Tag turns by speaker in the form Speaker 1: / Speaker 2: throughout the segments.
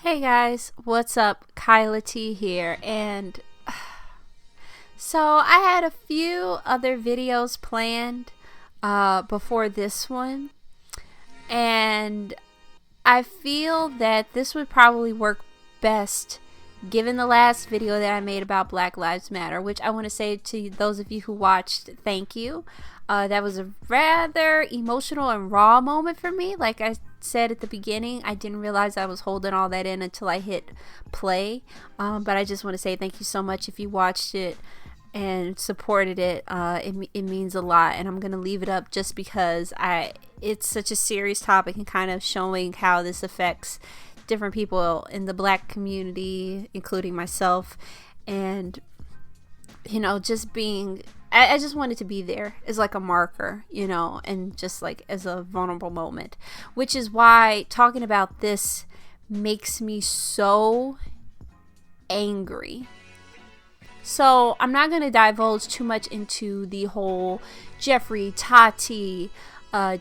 Speaker 1: Hey guys, what's up? KylaTea here, and so I had a few other videos planned before this one, and I feel that this would probably work best given the last video that I made about Black Lives Matter, which I want to say to those of you who watched, thank you. That was a rather emotional and raw moment for me. Like I said at the beginning, I didn't realize I was holding all that in until I hit play. But I just want to say thank you so much if you watched it and supported it. It means a lot, and I'm gonna leave it up just because it's such a serious topic and kind of showing how this affects different people in the Black community, including myself, and just being I just wanted to be there as like a marker, and just like as a vulnerable moment, which is why talking about this makes me so angry. So I'm not going to divulge too much into the whole JEFFREE, Tati,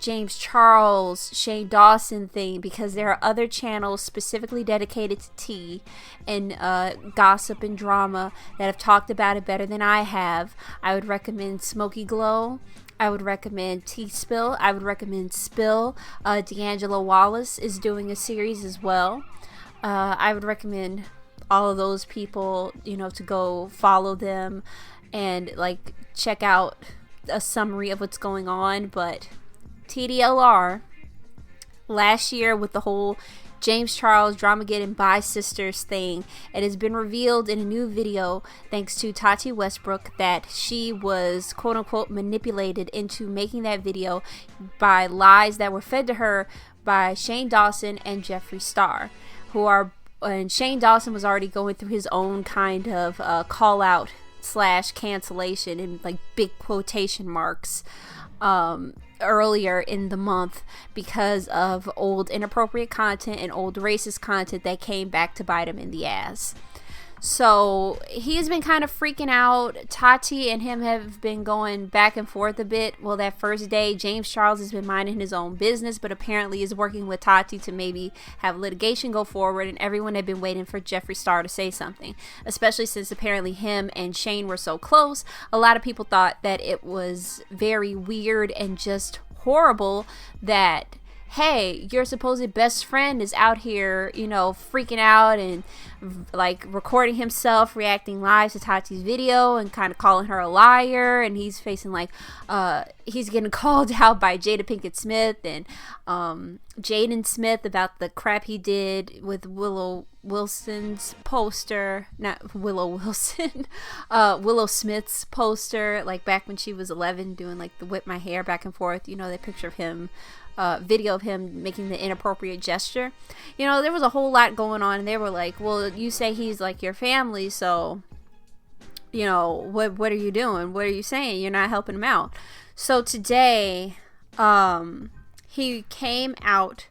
Speaker 1: James Charles, Shane Dawson thing, because there are other channels specifically dedicated to tea and gossip and drama that have talked about it better than I have. I would recommend Smoky Glow. I would recommend Tea Spill. I would recommend Spill. D'Angelo Wallace is doing a series as well. I would recommend all of those people, to go follow them and like check out a summary of what's going on. But TDLR, last year with the whole James Charles Dramageddon Bi Sisters thing, it has been revealed in a new video thanks to Tati Westbrook that she was quote unquote manipulated into making that video by lies that were fed to her by Shane Dawson and Jeffree Star, and Shane Dawson was already going through his own kind of call out / cancellation in like big quotation marks earlier in the month because of old inappropriate content and old racist content that came back to bite him in the ass. So he's been kind of freaking out. Tati and him have been going back and forth a bit. Well, that first day, James Charles has been minding his own business, but apparently is working with Tati to maybe have litigation go forward, and everyone had been waiting for Jeffree Star to say something, especially since apparently him and Shane were so close. A lot of people thought that it was very weird and just horrible that, hey, your supposed best friend is out here, freaking out and like recording himself reacting live to Tati's video and kind of calling her a liar, and he's facing like he's getting called out by Jada Pinkett Smith and Jaden Smith about the crap he did with Willow Wilson's poster, not Willow Wilson, Willow Smith's poster, like back when she was 11 doing like the whip my hair back and forth, that picture of him, video of him making the inappropriate gesture. There was a whole lot going on, and they were like, well, you say he's like your family, so what are you doing? What are you saying? You're not helping him out. So today he came out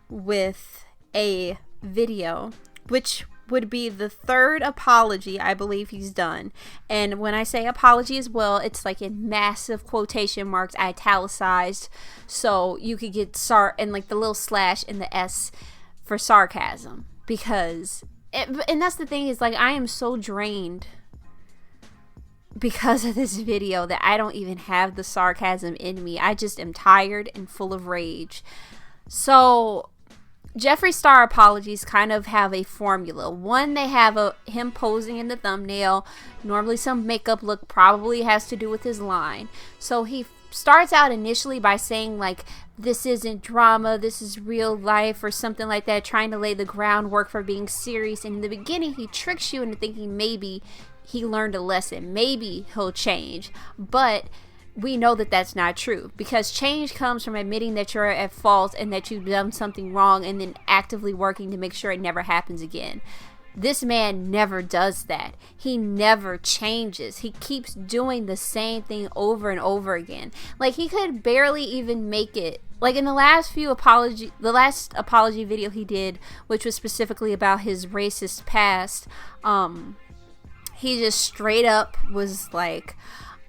Speaker 1: with a video which would be the third apology I believe he's done. And when I say apology as well, it's like in massive quotation marks, italicized, so you could get and like the little slash in the S for sarcasm, because and that's the thing, is like I am so drained because of this video that I don't even have the sarcasm in me. I just am tired and full of rage. So Jeffree Star apologies kind of have a formula. One, they have him posing in the thumbnail. Normally some makeup look, probably has to do with his line. So he starts out initially by saying like, this isn't drama, this is real life, or something like that, trying to lay the groundwork for being serious. And in the beginning he tricks you into thinking maybe he learned a lesson, maybe he'll change. But we know that that's not true, because change comes from admitting that you're at fault and that you've done something wrong and then actively working to make sure it never happens again. This man never does that. He never changes. He keeps doing the same thing over and over again. Like, he could barely even make it. Like in the last apology video he did, which was specifically about his racist past, he just straight up was like,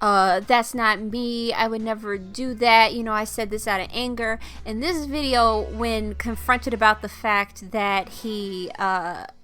Speaker 1: that's not me, I would never do that, you know, I said this out of anger. In this video, when confronted about the fact that he,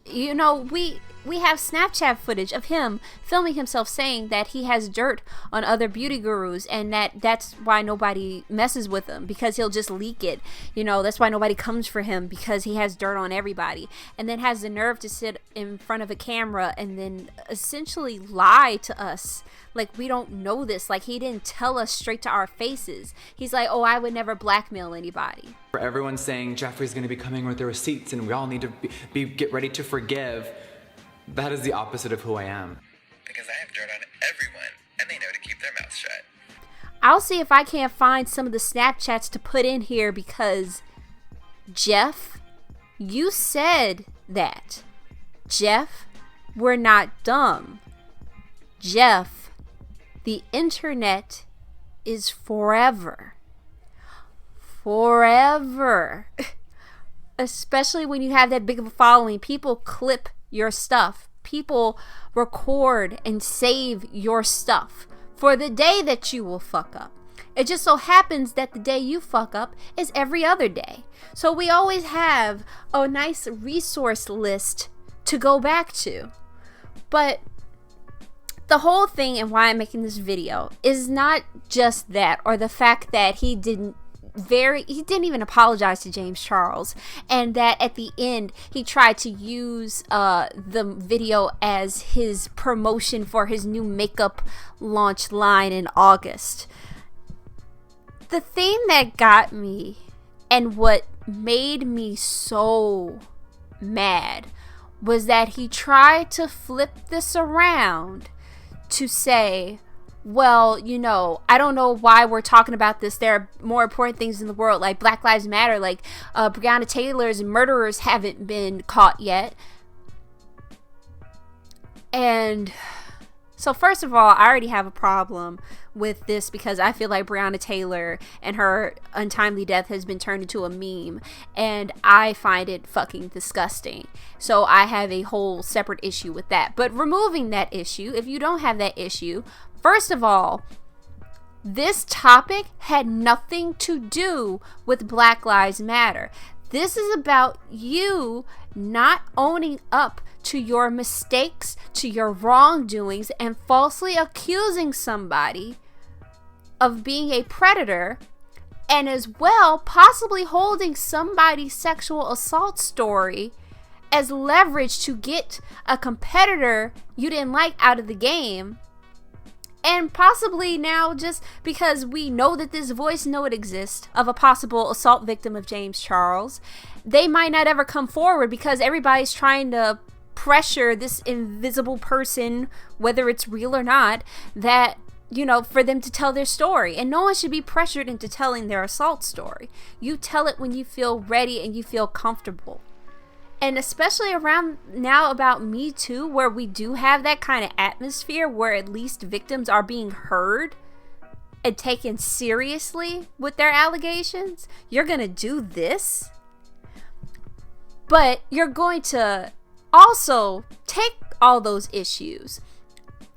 Speaker 1: you know, we have Snapchat footage of him filming himself saying that he has dirt on other beauty gurus, and that's why nobody messes with him, because he'll just leak it. You know, that's why nobody comes for him, because he has dirt on everybody. And then has the nerve to sit in front of a camera and then essentially lie to us like we don't know this. Like, he didn't tell us straight to our faces. He's like, oh, I would never blackmail anybody.
Speaker 2: For everyone saying Jeffree's going to be coming with the receipts and we all need to get ready to forgive, that is the opposite of who I am.
Speaker 3: Because I have dirt on everyone, and they know to keep their mouths shut.
Speaker 1: I'll see if I can't find some of the Snapchats to put in here, because Jeff, you said that. Jeff, we're not dumb. Jeff, the internet is forever. Forever. Especially when you have that big of a following. People clip your stuff. People record and save your stuff for the day that you will fuck up. It just so happens that the day you fuck up is every other day. So we always have a nice resource list to go back to. But the whole thing, and why I'm making this video, is not just that, or the fact that he didn't even apologize to James Charles, and that at the end he tried to use the video as his promotion for his new makeup launch line in August. The thing that got me, and what made me so mad, was that he tried to flip this around to say, well, you know, I don't know why we're talking about this. There are more important things in the world, like Black Lives Matter, like Breonna Taylor's murderers haven't been caught yet. And so first of all, I already have a problem with this, because I feel like Breonna Taylor and her untimely death has been turned into a meme, and I find it fucking disgusting. So I have a whole separate issue with that. But removing that issue, if you don't have that issue, first of all, this topic had nothing to do with Black Lives Matter. This is about you not owning up to your mistakes, to your wrongdoings, and falsely accusing somebody of being a predator, and as well possibly holding somebody's sexual assault story as leverage to get a competitor you didn't like out of the game. And possibly now, just because we know that this voice it exists of a possible assault victim of James Charles, they might not ever come forward because everybody's trying to pressure this invisible person, whether it's real or not, that, you know, for them to tell their story. And no one should be pressured into telling their assault story. You tell it when you feel ready and you feel comfortable. And especially around now about Me Too, where we do have that kind of atmosphere where at least victims are being heard and taken seriously with their allegations, you're going to do this? But you're going to also take all those issues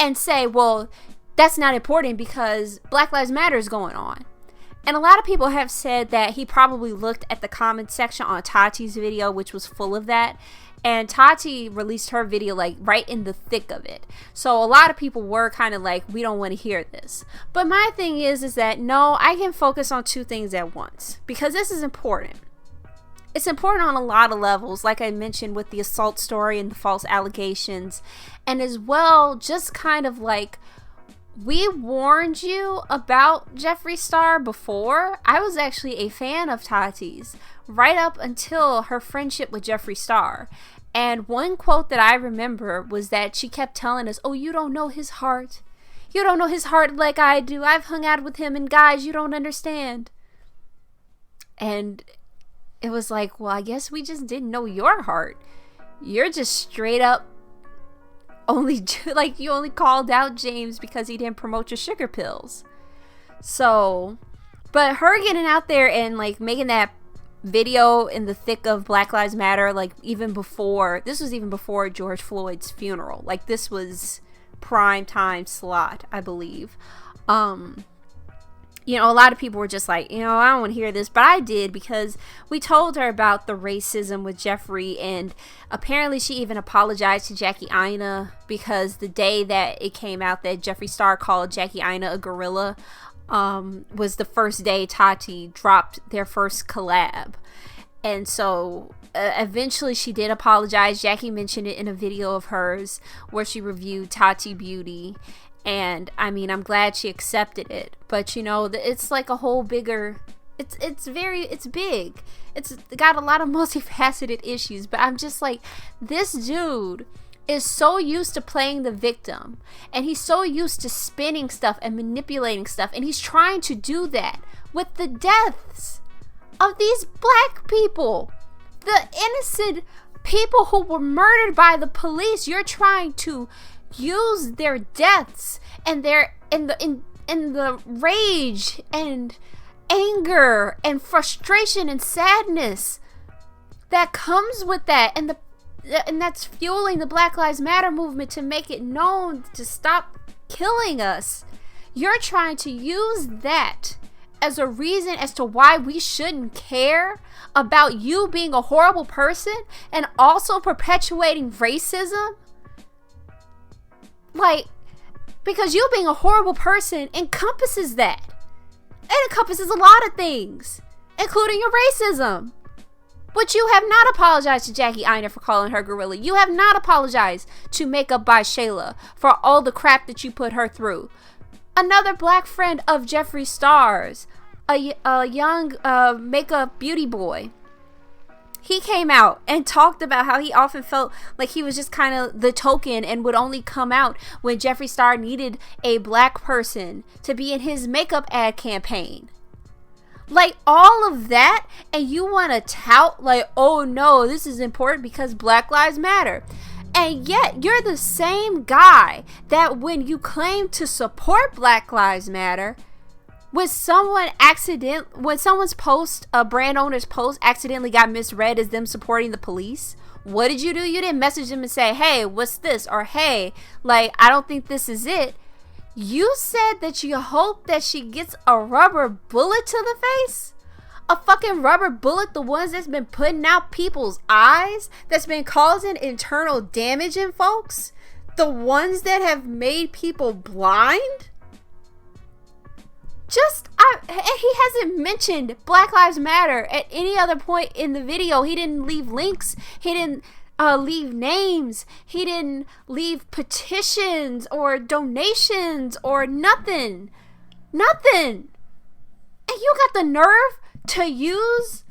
Speaker 1: and say, well, that's not important because Black Lives Matter is going on. And a lot of people have said that he probably looked at the comment section on Tati's video, which was full of that. And Tati released her video like right in the thick of it. So a lot of people were kind of like, we don't want to hear this. But my thing is that no, I can focus on two things at once, because this is important. It's important on a lot of levels, like I mentioned with the assault story and the false allegations. And as well, just kind of like, we warned you about Jeffree Star before. I was actually a fan of Tati's right up until her friendship with Jeffree Star. And one quote that I remember was that she kept telling us, oh, you don't know his heart. You don't know his heart like I do. I've hung out with him, and guys, you don't understand. And it was like, well, I guess we just didn't know your heart. You're just straight up you only called out James because he didn't promote your sugar pills. So, but her getting out there and like making that video in the thick of Black Lives Matter, like even before George Floyd's funeral, like this was prime time slot, I believe. You know, a lot of people were just like, you know, I don't want to hear this, but I did, because we told her about the racism with Jeffree, and apparently she even apologized to Jackie Aina, because the day that it came out that Jeffree Star called Jackie Aina a gorilla was the first day Tati dropped their first collab. And so eventually she did apologize. Jackie mentioned it in a video of hers where she reviewed Tati Beauty. And I mean, I'm glad she accepted it, but you know, it's like a whole bigger, it's big. It's got a lot of multifaceted issues, but I'm just like, this dude is so used to playing the victim, and he's so used to spinning stuff and manipulating stuff, and he's trying to do that with the deaths of these black people, the innocent people who were murdered by the police. You're trying to use their deaths and their in the rage and anger and frustration and sadness that comes with that, and that's fueling the Black Lives Matter movement to make it known to stop killing us. You're trying to use that as a reason as to why we shouldn't care about you being a horrible person and also perpetuating racism. Like, because you being a horrible person encompasses that. It encompasses a lot of things, including your racism. But you have not apologized to Jackie Aina for calling her gorilla. You have not apologized to Makeup by Shayla for all the crap that you put her through. Another black friend of Jeffree Star's, a young makeup beauty boy, he came out and talked about how he often felt like he was just kind of the token and would only come out when Jeffree Star needed a black person to be in his makeup ad campaign. Like, all of that, and you want to tout like, oh no, this is important because Black Lives Matter. And yet, you're the same guy that when you claim to support Black Lives Matter, when someone's post, a brand owner's post, accidentally got misread as them supporting the police, what did you do? You didn't message them and say, hey, what's this? Or, hey, like, I don't think this is it. You said that you hope that she gets a rubber bullet to the face? A fucking rubber bullet, the ones that's been putting out people's eyes, that's been causing internal damage in folks? The ones that have made people blind? He hasn't mentioned Black Lives Matter at any other point in the video. He didn't leave links. He didn't leave names. He didn't leave petitions or donations or nothing. Nothing. And you got the nerve to use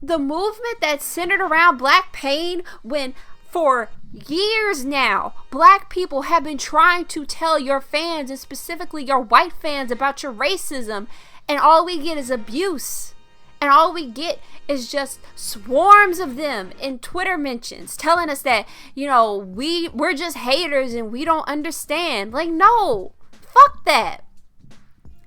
Speaker 1: the movement that's centered around black pain when for years now black people have been trying to tell your fans, and specifically your white fans, about your racism, and all we get is abuse. And all we get is just swarms of them in Twitter mentions telling us that, you know, we're just haters and we don't understand. Like, no, fuck that.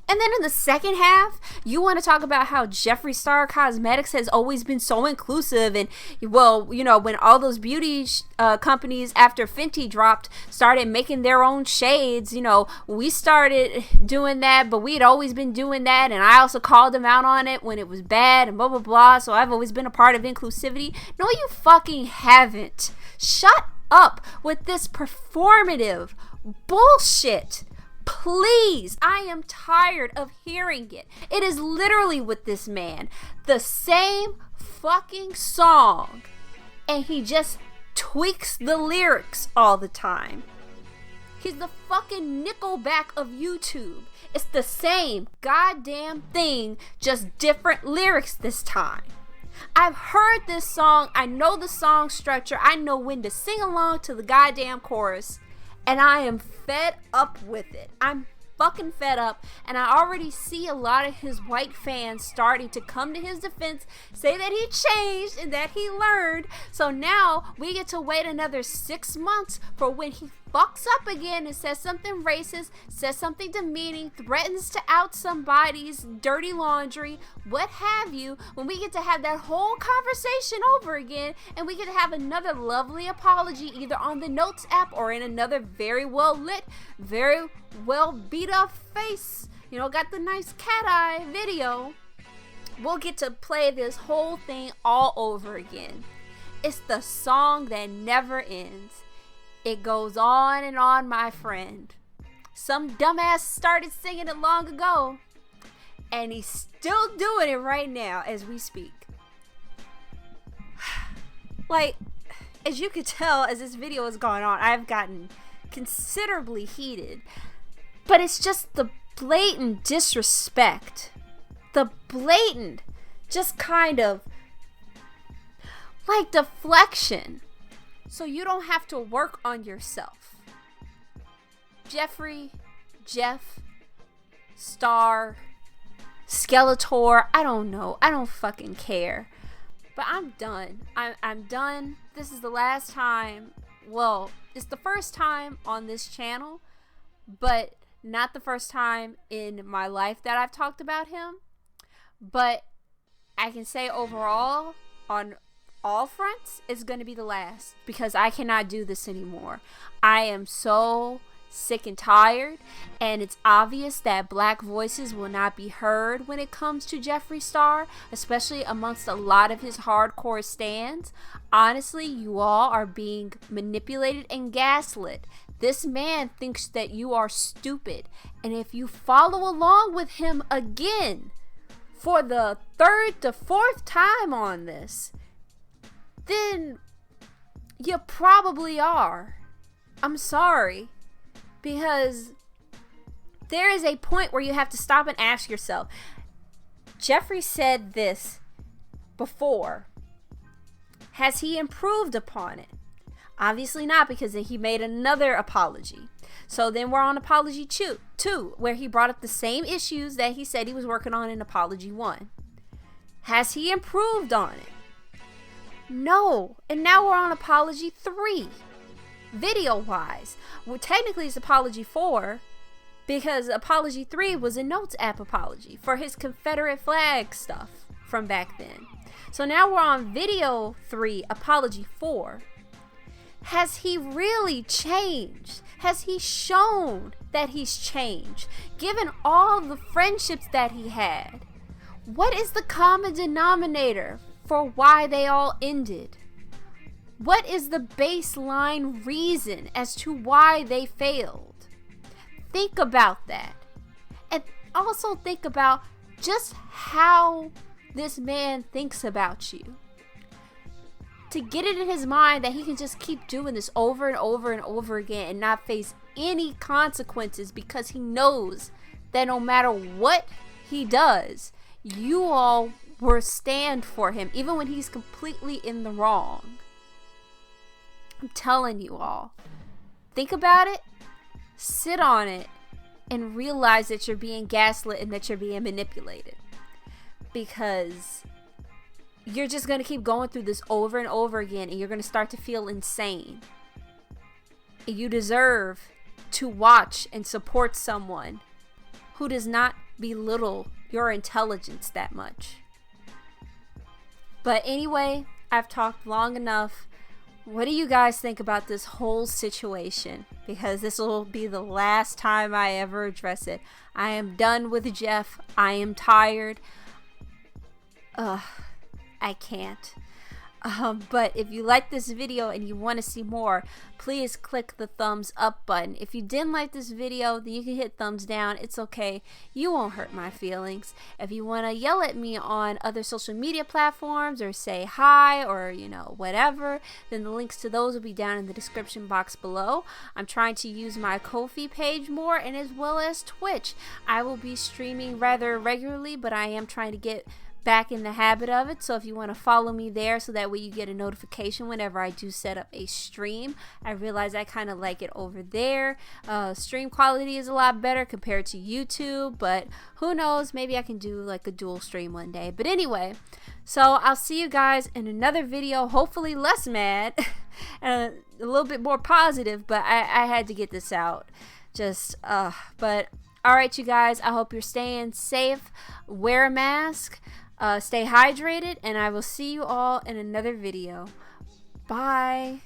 Speaker 1: And then in the second half, you want to talk about how Jeffree Star Cosmetics has always been so inclusive. And, well, you know, when all those beauty companies after Fenty dropped started making their own shades, you know, we started doing that, but we had always been doing that. And I also called them out on it when it was bad and blah, blah, blah. So I've always been a part of inclusivity. No, you fucking haven't. Shut up with this performative bullshit. Please, I am tired of hearing it. It is literally with this man the same fucking song, and he just tweaks the lyrics all the time. He's the fucking Nickelback of YouTube. It's the same goddamn thing, just different lyrics this time. I've heard this song. I know the song structure. I know when to sing along to the goddamn chorus. And I am fed up with it. I'm fucking fed up. And I already see a lot of his white fans starting to come to his defense, say that he changed and that he learned. So now we get to wait another 6 months for when he fucks up again and says something racist, says something demeaning, threatens to out somebody's dirty laundry, what have you, when we get to have that whole conversation over again and we get to have another lovely apology either on the Notes app or in another very well lit, very well beat up face, you know, got the nice cat eye video, we'll get to play this whole thing all over again. It's the song that never ends. It goes on and on, my friend. Some dumbass started singing it long ago, and he's still doing it right now as we speak. Like, as you could tell as this video has gone on, I've gotten considerably heated. But it's just the blatant disrespect. The blatant, just kind of like deflection, so you don't have to work on yourself. Jeffree, Jeff, Star, Skeletor, I don't know. I don't fucking care. But I'm done. I'm done. This is the last time. Well, it's the first time on this channel, but not the first time in my life that I've talked about him. But I can say overall, on all fronts, it's going to be the last, because I cannot do this anymore. I am so sick and tired, and it's obvious that black voices will not be heard when it comes to Jeffree Star, especially amongst a lot of his hardcore stans. Honestly, you all are being manipulated and gaslit. This man thinks that you are stupid, and if you follow along with him again for the third to fourth time on this, then you probably are. I'm sorry. Because there is a point where you have to stop and ask yourself. Jeffree said this before. Has he improved upon it? Obviously not, because he made another apology. So then we're on apology 2, where he brought up the same issues that he said he was working on in apology 1. Has he improved on it? No. And now we're on apology 3. Video wise, well, technically it's apology 4, because apology 3 was a Notes app apology for his Confederate flag stuff from back then. So now we're on video 3, apology 4. Has he really changed? Has he shown that he's changed? Given all the friendships that he had, what is the common denominator for why they all ended? What is the baseline reason as to why they failed? Think about that. And also think about just how this man thinks about you. To get it in his mind that he can just keep doing this over and over and over again and not face any consequences, because he knows that no matter what he does, you all will stand for him, even when he's completely in the wrong. I'm telling you all, think about it, sit on it, and realize that you're being gaslit and that you're being manipulated. Because you're just going to keep going through this over and over again, and you're going to start to feel insane. And you deserve to watch and support someone who does not belittle your intelligence that much. But anyway, I've talked long enough. What do you guys think about this whole situation? Because this will be the last time I ever address it. I am done with Jeff. I am tired. I can't. But if you like this video and you want to see more, please click the thumbs up button. If you didn't like this video, then you can hit thumbs down. It's okay. You won't hurt my feelings. If you want to yell at me on other social media platforms or say hi or, you know, whatever, then the links to those will be down in the description box below. I'm trying to use my Ko-fi page more, and as well as Twitch. I will be streaming rather regularly, but I am trying to get back in the habit of it. So if you want to follow me there, so that way you get a notification whenever I do set up a stream. I realize I kind of like it over there. Stream quality is a lot better compared to YouTube, but who knows, maybe I can do like a dual stream one day. But anyway, so I'll see you guys in another video, hopefully less mad and a little bit more positive, but I had to get this out. But alright, you guys, I hope you're staying safe. Wear a mask, stay hydrated, and I will see you all in another video. Bye.